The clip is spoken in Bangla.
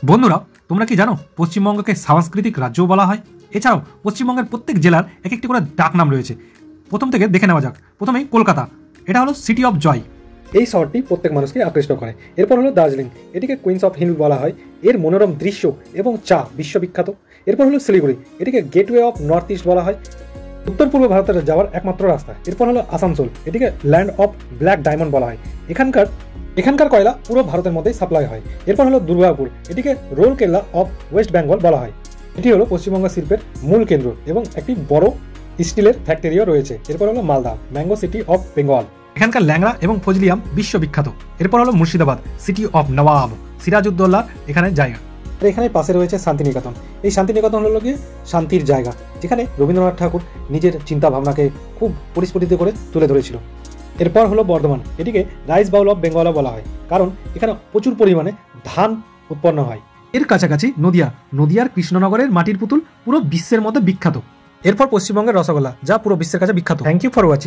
বন্ধুরা, তোমরা কি জানো পশ্চিমবঙ্গকে সাংস্কৃতিক রাজ্যও বলা হয়? এছাড়াও পশ্চিমবঙ্গের প্রত্যেক জেলার এক একটি করে ডাক নাম রয়েছে। প্রথম থেকে দেখে নেওয়া যাক। প্রথমেই কলকাতা, এটা হলো সিটি অফ জয়। এই শহরটি প্রত্যেক মানুষকে আকৃষ্ট করে। এরপর হলো দার্জিলিং, এটিকে কুইন্স অফ হিল বলা হয়। এর মনোরম দৃশ্য এবং চা বিশ্ববিখ্যাত। এরপর হলো শিলিগুড়ি, এটিকে গেটওয়ে অফ নর্থ ইস্ট বলা হয়, উত্তর পূর্ব ভারতের যাওয়ার একমাত্র রাস্তা। এরপর হলো আসানসোল, এটিকে ল্যান্ড অফ ব্ল্যাক ডায়মন্ড বলা হয়। এখানকার কয়লা পুরো ভারতের মধ্যেই সাপ্লাই হয়। এরপর হলো দুর্গাপুর, এটিকে রোল কেল্লা অফ ওয়েস্ট বেঙ্গল বলা হয়। এটি হলো পশ্চিমবঙ্গ শিল্পের মূল কেন্দ্র এবং একটি বড় স্টিলের ফ্যাক্টরিও রয়েছে। এরপর হলো Malda, mango city of Bengal, এখানকার ল্যাংড়া এবং ফজলিয়াম বিশ্ববিখ্যাত। এরপর হলো মুর্শিদাবাদ, সিটি অফ নবাব, সিরাজউদ্দৌলার এখানে জায়গা। আর এখানে পাশে রয়েছে শান্তিনিকেতন। এই শান্তিনিকেতন হলো গিয়ে শান্তির জায়গা, যেখানে রবীন্দ্রনাথ ঠাকুর নিজের চিন্তা ভাবনাকে খুব পরিস্ফুটিত করে তুলে ধরেছিল। এরপর হলো বর্ধমান, এটিকে রাইস বাউল অফ বেঙ্গল বলা হয়, কারণ এখানে প্রচুর পরিমাণে ধান উৎপন্ন হয়। এর কাছাকাছি নদিয়া, নদিয়ার কৃষ্ণনগরের মাটির পুতুল পুরো বিশ্বের মধ্যে বিখ্যাত। এরপর পশ্চিমবঙ্গের রসগোল্লা, যা পুরো বিশ্বের কাছে বিখ্যাত। Thank you for watching.